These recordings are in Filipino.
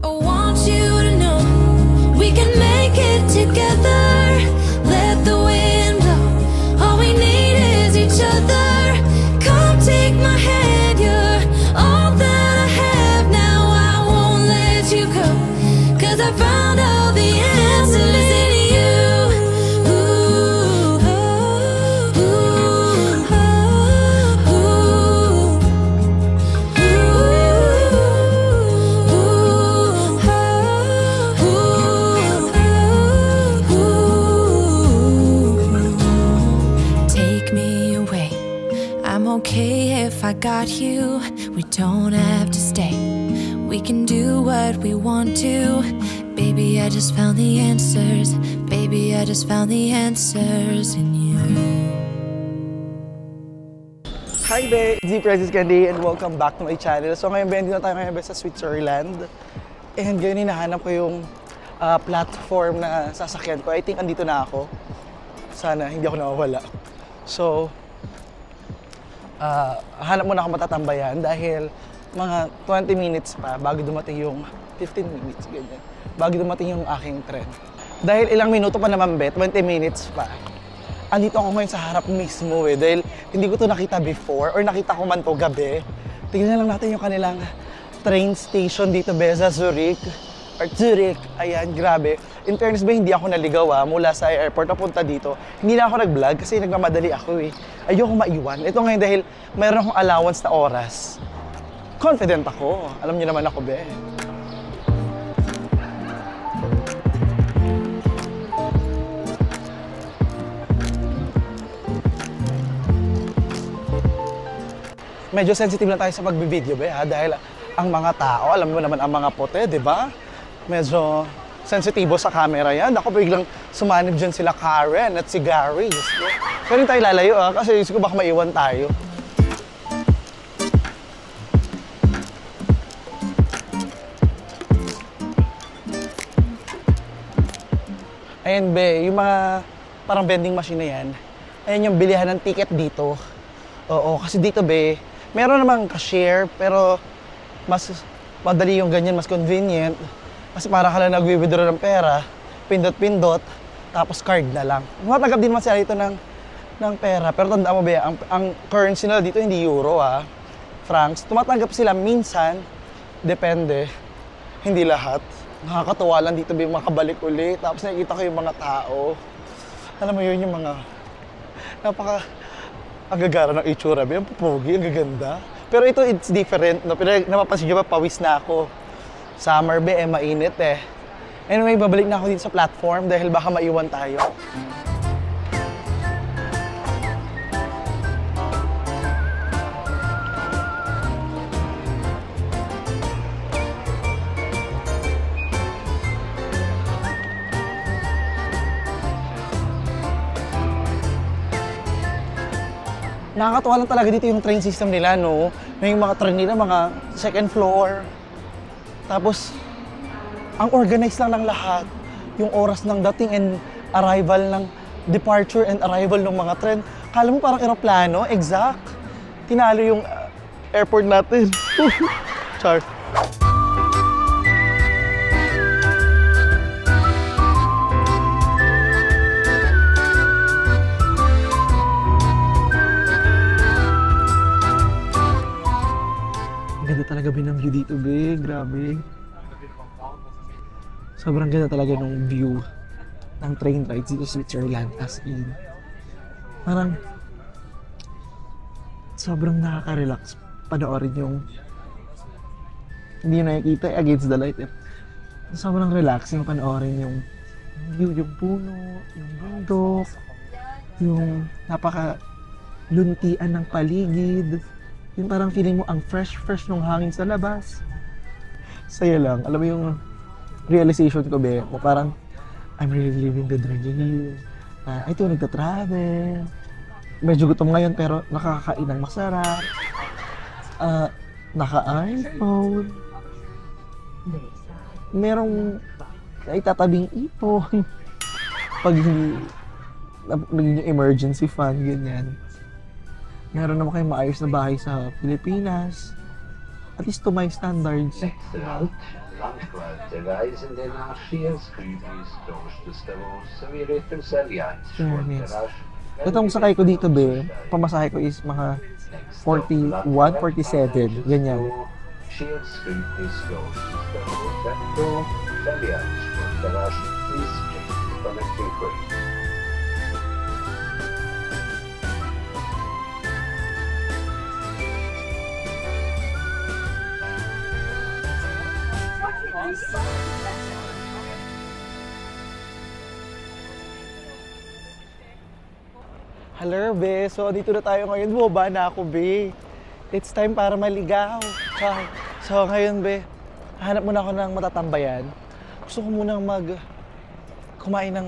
I want you to know we can make it together. Let the wind blow. All we need is each other. Come take my hand. You're all that I have now. I won't let you go. 'Cause I found all the answers in you. Okay if I got you, we don't have to stay. We can do what we want to. Baby, I just found the answers. Baby, I just found the answers in you. Hi there, it's Princess Candy and welcome back to my channel. So ngayon, bendy na tayo ngayon sa Switzerland. And ngayon hinahanap ko yung platform na sasakyan ko. I think andito na ako. Sana hindi ako nawawala. So, hanap muna ako matatambayan dahil mga 20 minutes pa bago dumating yung 15 minutes, ganyan, bago dumating yung aking tren. Dahil ilang minuto pa naman, 20 minutes pa. Andito ako ngayon sa harap mismo dahil hindi ko to nakita before or nakita ko man to gabi. Tingnan lang natin yung kanilang train station dito sa Zurich. Ayan, grabe. In fairness ba, hindi ako naligaw mula sa airport papunta dito. Hindi na ako nag-vlog kasi nagmamadali ako Ayoko maiwan. Ito ngayon dahil mayroon akong allowance na oras. Confident ako. Alam niyo naman ako, be. Medyo sensitive lang tayo sa pagbibideo, be, dahil ang mga tao, alam mo naman ang mga puti, di ba? Medyo sensitibo sa camera yan. Ako biglang sumanib dyan sila Karen at si Gary. Pero hindi tayo lalayo kasi isip ko baka maiwan tayo. Ayan, be, yung mga parang vending machine na yan, ayan yung bilihan ng ticket dito. Oo, kasi dito, be, meron namang cashier, pero mas madali yung ganyan, mas convenient. Kasi para ka lang nag-withdraw ng pera, pindot-pindot, tapos card na lang. Matanggap din man sila dito ng pera. Pero tandaan mo ba, ang currency nila dito hindi euro francs. Tumatanggap sila minsan, depende, hindi lahat. Nakakatuwa lang dito ba makabalik ulit. Tapos nakikita ko yung mga tao. Alam mo yun, yung mga agagara ng itsura, ang pupugi, ang gaganda. Pero ito, it's different. No? Pero napapansin nyo ba, pawis na ako. Summer, be, mainit Anyway, babalik na ako dito sa platform dahil baka maiwan tayo. Nakakatuwa lang talaga dito yung train system nila, no? May mga train nila, mga second floor. Tapos, ang organized lang ng lahat. Yung oras ng dating and arrival ng departure and arrival ng mga tren. Kala mo parang eroplano, exact. Tinalo yung airport natin. Char. Ganda talaga ng view dito, be. Grabe. Sobrang ganda talaga ng view ng train rides dito sa Switzerland. As in, parang sobrang nakaka-relax panoorin yung hindi nakikita against the light. Sobrang relaxing panoorin yung view, yung puno, yung bundok, yung napaka-luntian ng paligid. Yung parang feeling mo ang fresh ng hangin sa labas. Saya lang. Alam mo yung realization ko, be, na parang I'm really living the dream. Ito, nagta-travel. Medyo gutom ngayon pero nakakakain ng masarap. Naka-iPhone. Merong itatabing ipon. Pag hindi naging emergency fund, ganyan. Meron naman kayong maayos na bahay sa Pilipinas. At least to my standards. Landkvarter reisende naar Skienskrybis Kloosterstero Samiritten Sellians Fairness. Itong sakay ko dito, be, pamasahe ko is mga 41, 47, ganyan. Skienskrybis Kloosterstero Sellians Please change the connecting train. Hello, be. So, dito na tayo ngayon. Bumaba na ako, be. It's time para maligaw. So, ngayon, be, hanap muna ako ng matatambayan. Gusto ko munang kumain ng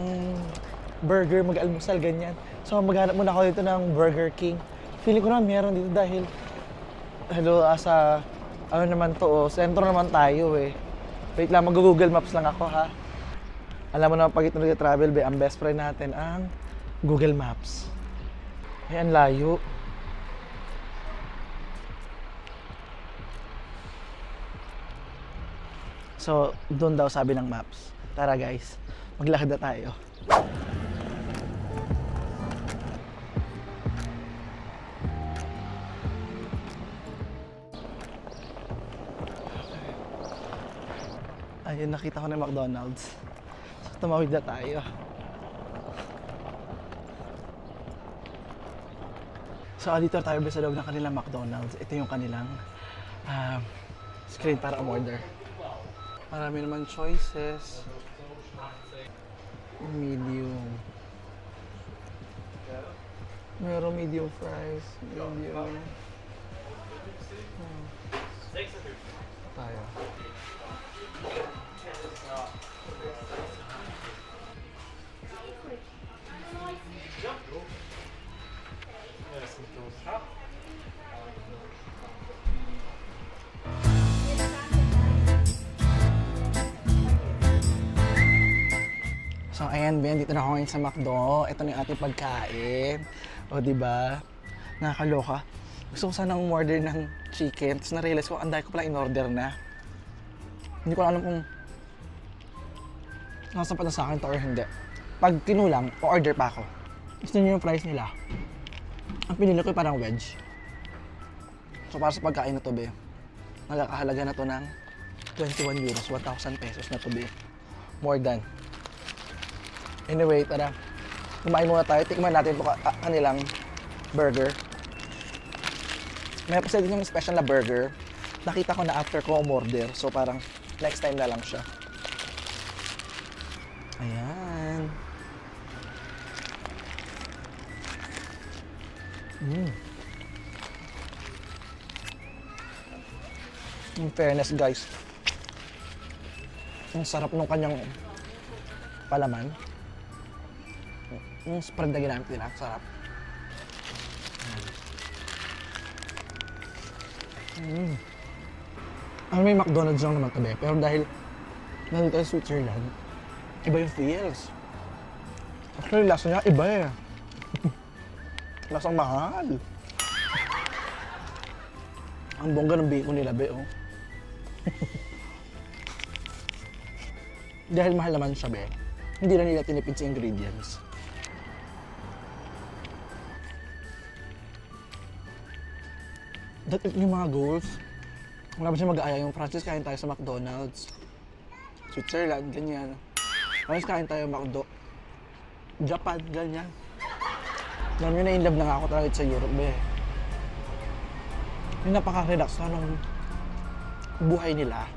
burger, mag-almusal, ganyan. So, maghanap muna ako dito ng Burger King. Feeling ko naman meron dito dahil, ano naman to, sentro naman tayo, eh. Wait lang, mag-Google Maps lang ako, ha. Alam mo naman, pag ito nag-travel, be, ang best friend natin ang Google Maps. Ay, ang layo. So, doon daw sabi ng maps. Tara guys, maglakad na tayo. Ayun, nakita ko na yung McDonald's. So, tumawid na tayo. So, dito tayo sa loob ng kanilang McDonald's. Ito yung kanilang screen para umorder. Marami naman choices. Medium. Meron medium fries. Medium. Tayo. So, ayan, Ben, dito na ako ngayon sa McDo. Ito na yung ating pagkain. O, diba? Nakakaloka. Gusto ko sanang umorder ng chicken. Tapos na-realize ko, anday ko pala in-order na. Hindi ko alam kung nakasapat na sa akin to or hindi. Pag tinulang, o-order pa ako. Gusto niyo yung fries nila. Ang pinili ko parang wedge. So, para sa pagkain na to, be, nagkakahalaga na to ng 21 euros, 1,000 pesos na to, be. More than. Anyway, tara. Kumain muna tayo. Tikman natin ito kanilang burger. May pa din yung special na burger. Nakita ko na after ko umorder. So parang next time na lang siya. Ayan. In fairness, guys. Ang sarap nung kanyang palaman. Yung spread na ginamit nila, sarap. Ang may McDonald's lang naman tabi, pero dahil nandito sa Switzerland, iba yung feels. Actually, lasa niya iba eh. Lasang mahal. Ang bongga ng bacon nila, be, oh. Dahil mahal naman siya, be, hindi na nila tinipid sa ingredients. That yung mga goals. Wala ba siya mag-aaya yung Francis, kain tayo sa McDonald's. Switzerland, ganyan. Francis, kain tayo McDo. Japan, ganyan. Alam nyo na in love na nga ako talaga sa Europe, be. Yung napaka-relax na nung buhay nila.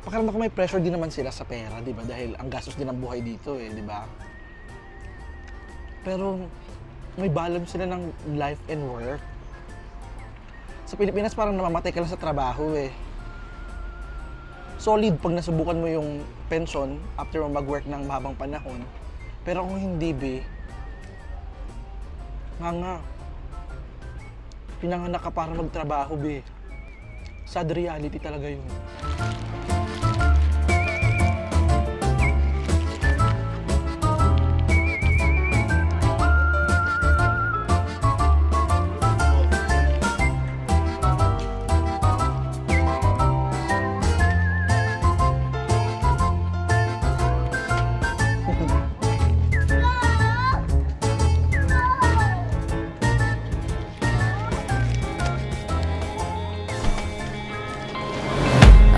Pakiramdam ko may pressure din naman sila sa pera, di ba? Dahil ang gastos din ng buhay dito, eh, di ba? Pero may balance sila ng life and work. Sa Pilipinas parang namamatay ka lang sa trabaho, eh. Solid pag nasubukan mo yung pension after mo mag-work ng mahabang panahon. Pero kung hindi, be, nga, pinanganak ka para magtrabaho, be. Sad reality talaga yun.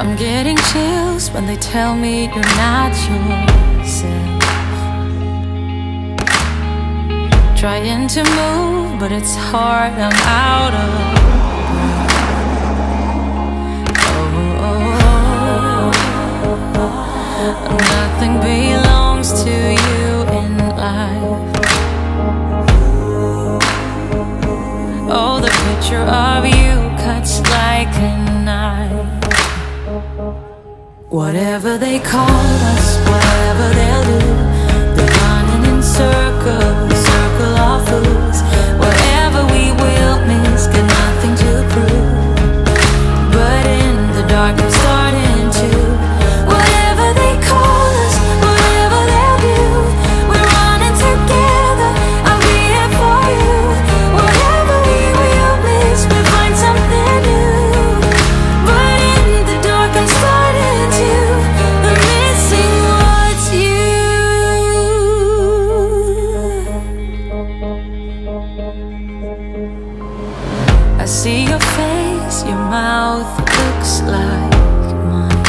I'm getting chills when they tell me you're not yourself. Trying to move, but it's hard, I'm out of nothing belongs to you in life. Oh, the picture of you cuts like a knife. Whatever they call us, whatever they'll do, they're running in circles, circle of fools. Whatever we will miss, got nothing to prove. But in the dark I'm starting to. Whatever they call us, whatever they'll do, we're running together, I'll be here for you. Whatever we will miss, we'll find something new. But in the dark I'm starting to. I'm missing what's you. I see your face, your mouth looks like mine.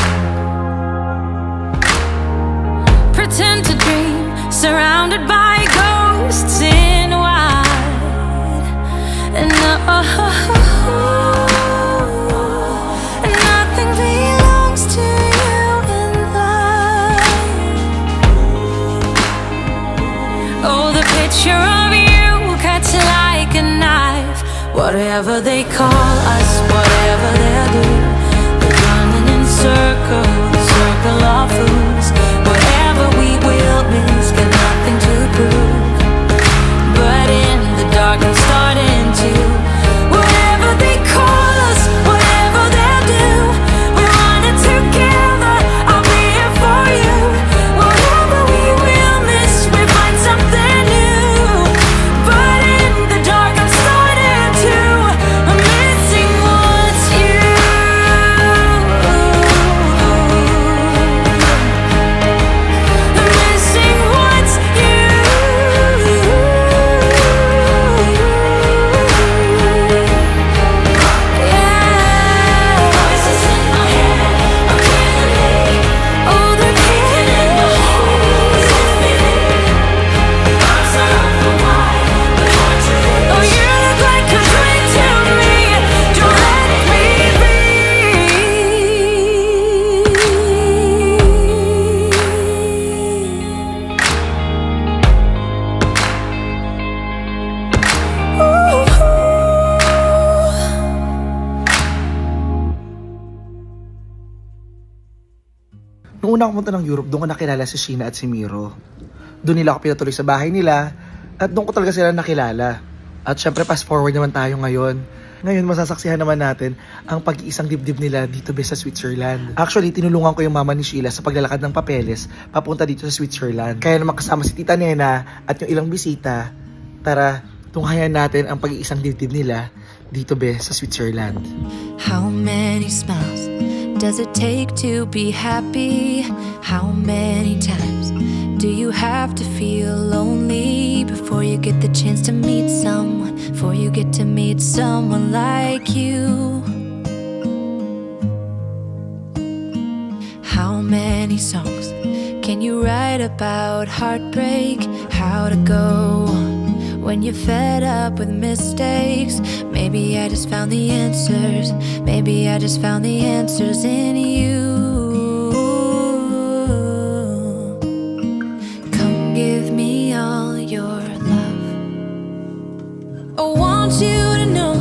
Pretend to dream, surrounded by ghosts in white. And nothing belongs to you in life. Oh, the picture of you cuts like a knife. Whatever they call us, whatever they'll do, they're running in circles, circle of fools. Whatever we will miss, got nothing to prove. But in the dark I'm starting to. Whatever they call us, whatever they'll do, we're running together, I'll be here for you. Whatever we will miss, we find something new. But in the dark I'm starting to. I'm missing what's you. I'm missing what's you. Yeah. Voices in my head are killing me. Oh, they're killing me. Arms are open wide, but hard to reach. Oh, you look like a dream to me. Don't let me be. Nung una ako punta ng Europe, doon ko nakilala si Sheena at si Miro. Doon nila ako pinatuloy sa bahay nila at doon ko talaga sila nakilala. At syempre, fast forward naman tayo ngayon. Ngayon, masasaksihan naman natin ang pag-iisang dibdib nila dito sa Switzerland. Actually, tinulungan ko yung mama ni Sheila sa paglalakad ng papeles papunta dito sa Switzerland. Kaya naman kasama si Tita Nena at yung ilang bisita, tara, tunghayan natin ang pag-iisang dibdib nila dito sa Switzerland. How many smiles does it take to be happy? How many times do you have to feel lonely before you get the chance to meet someone? Before you get to meet someone like you? How many songs can you write about heartbreak? How to go on when you're fed up with mistakes? Maybe I just found the answers. Maybe I just found the answers in you. Come give me all your love. I want you to know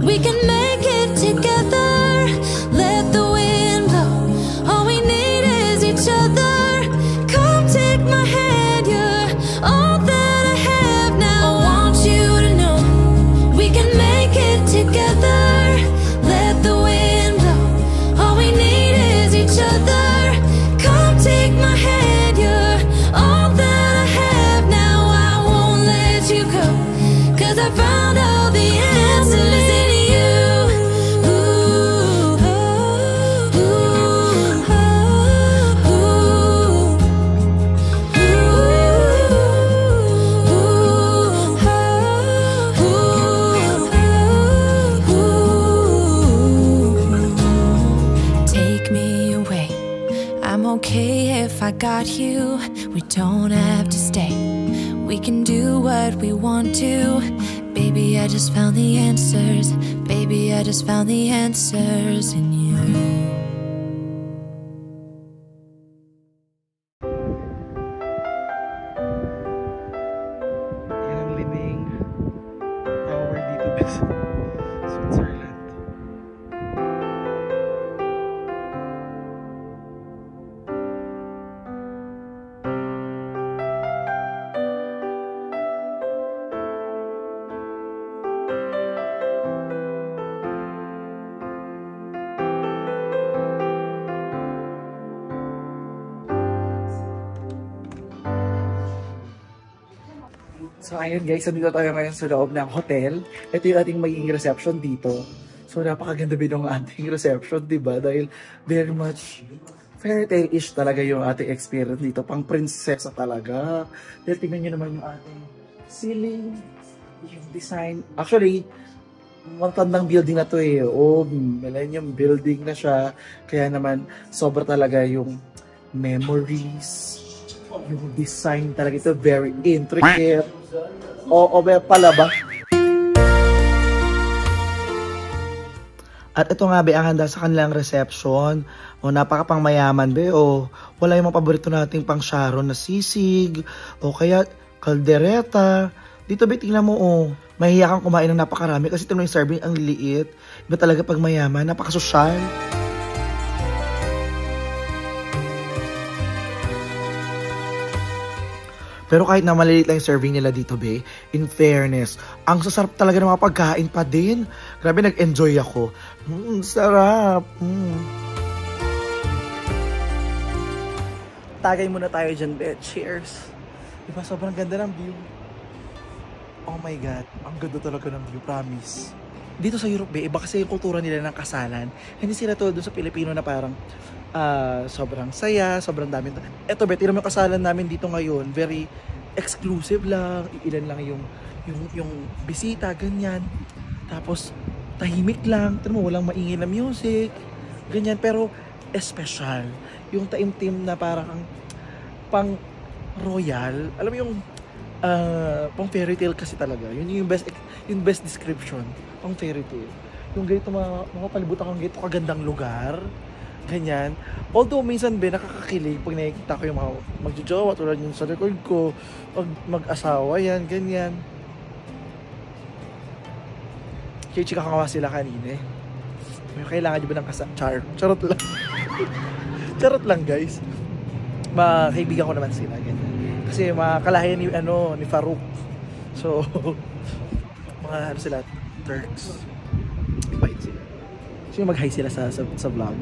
we can make it together. Let the wind blow. All we need is each other. Come take my hand, you're all that I have now. I want you to know we can make it together. Let the wind blow. All we need okay if I got you. We don't have to stay. We can do what we want to. Baby, I just found the answers. Baby, I just found the answers in you. Yan ang living tower dito sa Switzerland. So ayun guys, nandito tayo ngayon sa loob ng hotel. Ito yung ating magiging reception dito. So napakaganda din ng ating reception, diba? Dahil very much fairy tale-ish talaga yung ating experience dito. Pang prinsesa talaga. Dahil tingnan nyo naman yung ating ceiling, yung design. Actually, matandang building na to eh. Oh, millennium building na siya. Kaya naman, sobra talaga yung memories. Yung design talaga ito, very intricate. Oo, pala ba? At ito nga, be, ang handa sa kanilang reception. O, napakapang mayaman, be. O, wala yung mga paborito nating pang Sharon na sisig. O, kaya, kaldereta. Dito, be, tingnan mo, o. Mahihiya kang kumain ng napakarami kasi tingnan yung serving ang liliit. Iba talaga pag mayaman, napakasosyal. Pero kahit na maliliit lang yung serving nila dito, be, in fairness, ang sasarap talaga ng mga pagkain pa din. Grabe, nag-enjoy ako. Sarap. Tagay muna tayo dyan, be. Cheers. Diba, sobrang ganda ng view. Oh my God, ang ganda talaga ng view, promise. Dito sa Europe, be, iba kasi yung kultura nila ng kasalan. Hindi sila tulad doon sa Pilipino na parang sobrang saya, sobrang dami. Eto, bet, tignan mo yung kasalan namin dito ngayon. Very exclusive lang. Ilan lang yung bisita, ganyan. Tapos, tahimik lang. Tignan mo, walang maingay na music. Ganyan, pero espesyal. Yung taimtim na parang pang royal. Alam mo yung pang fairy tale kasi talaga. Yun yung best description. Pang fairy tale. Yung ganito mga palibutan kang ganito kagandang lugar. Ganyan. Although minsan be nakakakilig pag nakikita ko yung mga magjojowa tulad yung sa record ko, pag mag-asawa yan, ganyan. Chika ka sila kanina eh. May kailangan di ba ng charot lang. Charot lang guys. Makaibigan ko naman sila ganyan. Kasi makalahin ni Farouk. So mga sila Turks. Invite sila. So mag-hi sila sa vlog.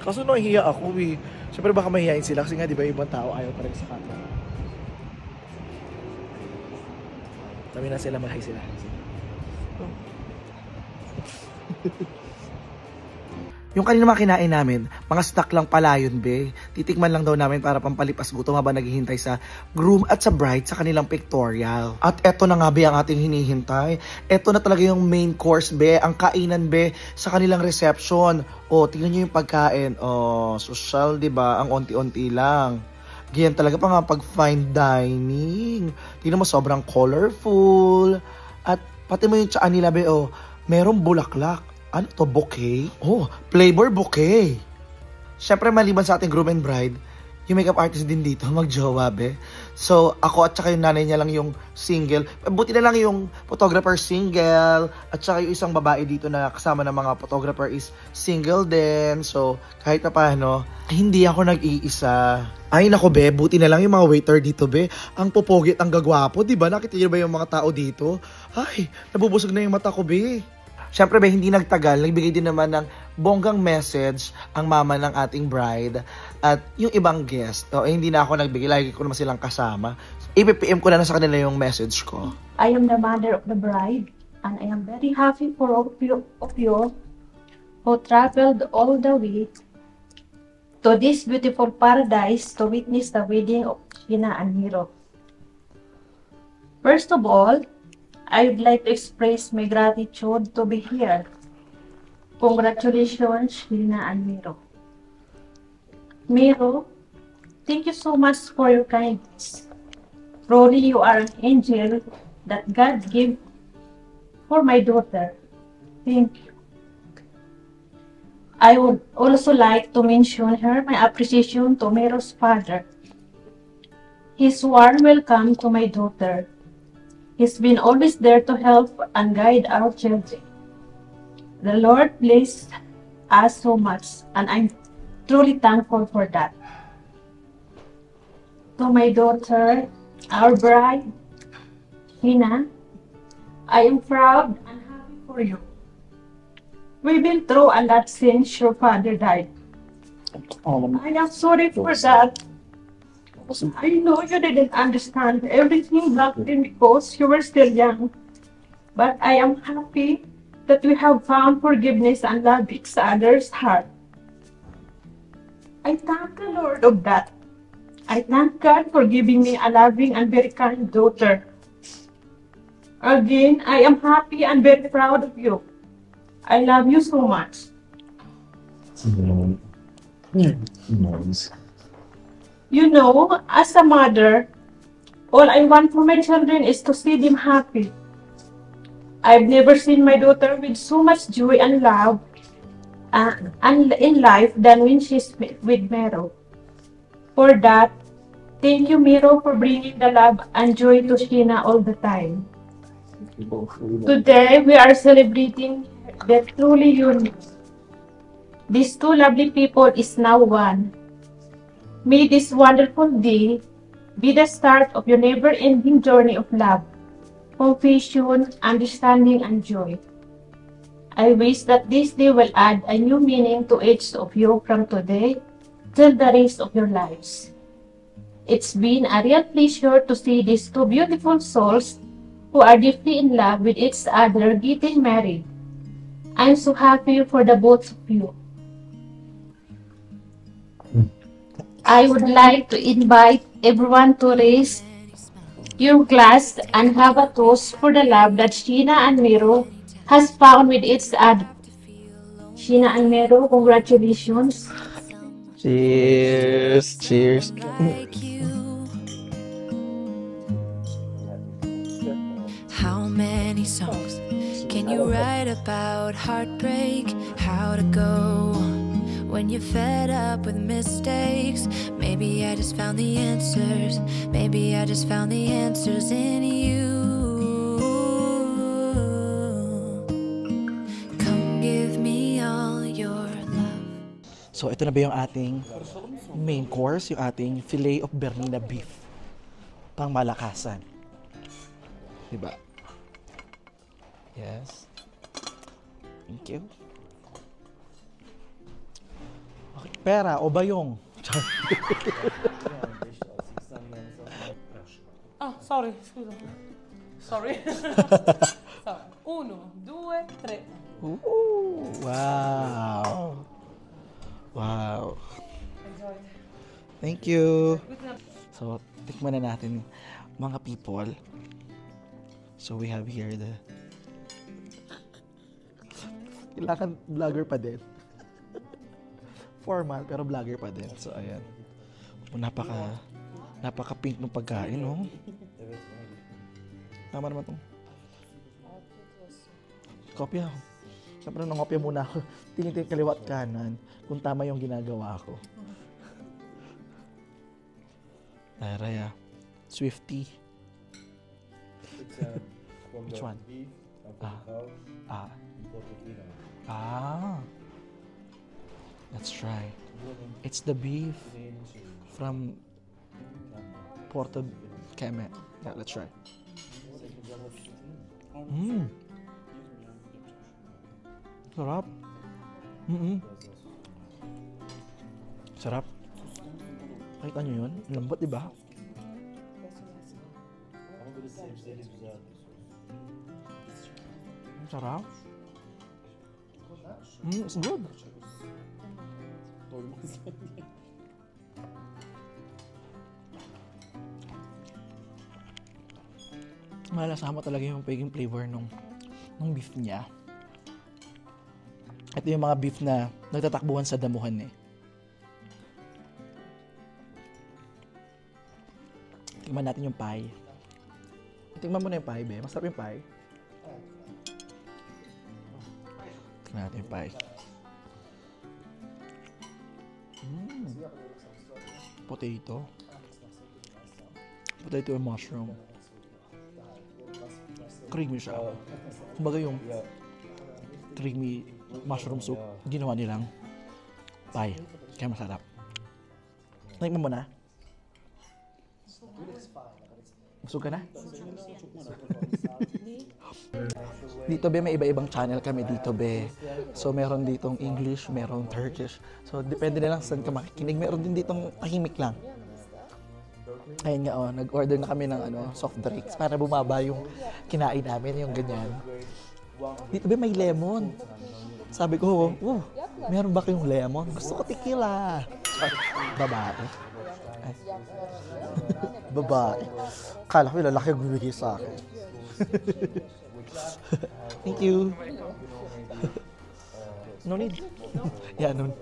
Kaso nahihiya ako eh. Siyempre baka mahihiyain sila kasi nga di ba ibang tao ayaw pa rin sa camera. Sabi na sila, mag-hi sila. Yung kanina mga kinain namin, mga snack lang pala yun, be. Titikman lang daw namin para pampalipas gutom habang naghihintay sa groom at sa bride sa kanilang pictorial. At eto na nga, be, ang ating hinihintay. Eto na talaga yung main course, be. Ang kainan, be, sa kanilang reception. O, tingnan nyo yung pagkain. O, social, diba? Ang onti-onti lang. Ganyan talaga pa nga pag fine dining. Tingnan mo, sobrang colorful. At pati mo yung tsaan nila, be, o, merong bulaklak. Ano to? Bouquet? Oh, flavor bouquet. Siyempre, maliban sa ating groom and bride, yung makeup artist din dito, magjowa, be. So, ako at saka yung nanay niya lang yung single. Buti na lang yung photographer single. At saka yung isang babae dito na kasama ng mga photographer is single din. So, kahit na paano, hindi ako nag-iisa. Ay, nako, be. Buti na lang yung mga waiter dito, be. Ang popogit, ang gagwapo, diba? Nakita niyo ba yung mga tao dito? Ay, nabubusog na yung mata ko, be. Siyempre, be, hindi nagtagal. Nagbigay din naman ng bonggang message ang mama ng ating bride at yung ibang guest. Hindi na ako nagbigay. Lagi ko naman silang kasama. I-PM ko na sa kanila yung message ko. I am the mother of the bride and I am very happy for all of you who traveled all the way to this beautiful paradise to witness the wedding of Sheena and Hero. First of all, I would like to express my gratitude to be here Congratulations, Sheena and Miro. Miro, thank you so much for your kindness. Truly, you are an angel that God gave for my daughter. Thank you. I would also like to mention her my appreciation to Miro's father. His warm welcome to my daughter. He's been always there to help and guide our children. The Lord bless us so much, and I'm truly thankful for that. To my daughter, our bride, Hina, I am proud and happy for you. We've been through a lot since your father died. I am sorry for that. I know you didn't understand everything back then because you were still young. But I am happy that we have found forgiveness and love each other's heart. I thank the Lord of that. I thank God for giving me a loving and very kind daughter. Again, I am happy and very proud of you. I love you so much. You know, as a mother, all I want for my children is to see them happy. I've never seen my daughter with so much joy and love and in life than when she's with Mero. For that, thank you, Mero, for bringing the love and joy to Sheena all the time. Today, we are celebrating the truly union. These two lovely people is now one. May this wonderful day be the start of your never-ending journey of love, compassion, understanding, and joy. I wish that this day will add a new meaning to each of you from today till the rest of your lives. It's been a real pleasure to see these two beautiful souls who are deeply in love with each other getting married. I'm so happy for the both of you. I would like to invite everyone to raise your glass and have a toast for the love that Sheena and Mero has found with each other. Sheena and Mero, congratulations. Cheers! Cheers! Like you. How many songs can you write about heartbreak? How to go when you're fed up with mistakes? Maybe I just found the answers. Maybe I just found the answers in you. Come give me all your love. So, ito na ba yung ating main course? Yung ating filet of Bernina beef. Pang malakasan. Diba? Yes. Thank you. Okay. Pera o bayong? Sorry, scusa. Sorry. Sorry. 1, 2, 3. Wow. Wow. Enjoy. Thank you. So, tikman na natin mga people. So, we have here the... Kailangan vlogger pa din. Formal, pero vlogger pa din. So, ayan. Napaka-pink ng pagkain, no? Tama naman itong... Kopya ako. Siyempre, nangopya muna ako. Tinitin kaliwat kanan kung tama yung ginagawa ko. Raya. Swifty. Which one? Let's try. It's the beef from Porto Keme. Yeah, let's try. Sarap. Sarap. Nakita nyo yun? Lambot, diba? Sarap. It's good. Malasama talaga yung pagiging flavor nung beef niya. Ito yung mga beef na nagtatakbuhan sa damuhan eh. Tingnan natin yung pie. Tingnan mo na yung pie, be. Masarap yung pie. Tingnan natin yung pie. Potato. Potato and mushroom. Creamy siya. Kumbaga yung creamy mushroom soup, ginawa nilang pie. Kaya masarap. Naikman mo na? Busog ka na? Dito be, may iba-ibang channel kami dito be. So meron ditong English, meron Turkish. So depende na lang saan ka makikinig. Meron din ditong tahimik lang. Ayun nga, nag-order na kami ng soft drinks para bumaba yung kinain namin, yung ganyan. Dito be, may lemon. Sabi ko, meron ba kayong lemon? Gusto ko tequila. Babae. Ay. Babae. Kala ko yung lalaki yung bibigay sa akin. Thank you. No need. Yeah, no.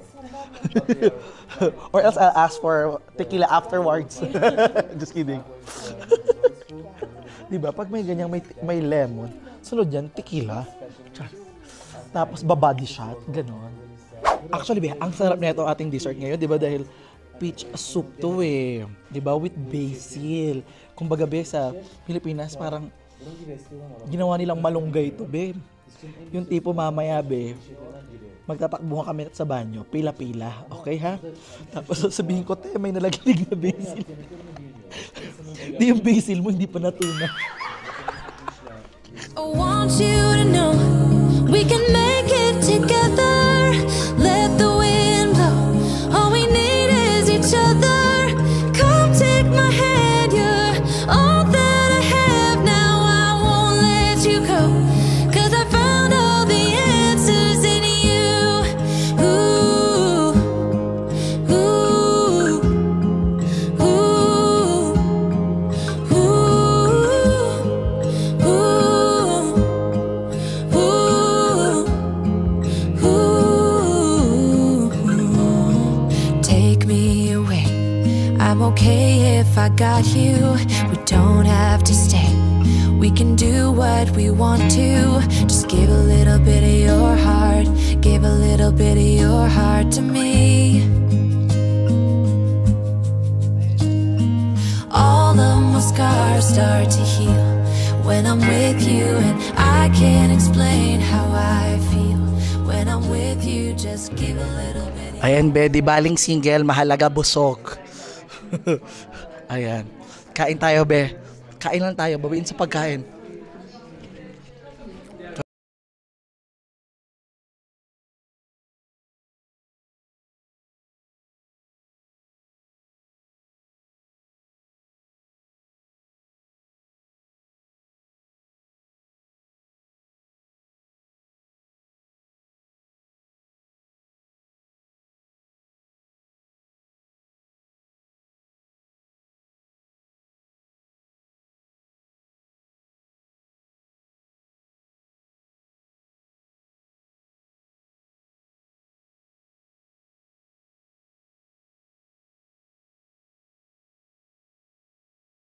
Or else I'll ask for tequila afterwards. Just kidding. Diba, pag may ganyang may lemon, sunod yan, tequila. Tapos body shot, ganon. Actually, ang sarap na ito ating dessert ngayon, di ba? Dahil peach soup to eh. Di ba? With basil. Kumbaga, be, sa Pilipinas, parang ginawa nilang malunggay to, be. Yung tipo mamaya, be, magtatakbo kami sa banyo, pila-pila. Okay, ha? Tapos sabihin ko, te, may nalaglig na basil. Di yung basil mo, hindi pa natuna. I want you to know we can make it together. Let the wind blow. All we need is each other. Come take my hand, you're all that I have now. I won't let you go, 'cause I found all the answers in you. Ooh, ooh, ooh, ooh, take me away. I'm okay if I got you. We don't have to stay. We can do what we want to. Just give a little bit of your heart. Give a little bit of your heart to me. All of my scars start to heal when I'm with you, and I can't explain how I feel when I'm with you. Just give a little bit. Ayan, be, di baling single, mahalaga busog. Ayan. Kain tayo, be. Kain lang tayo, bawiin sa pagkain.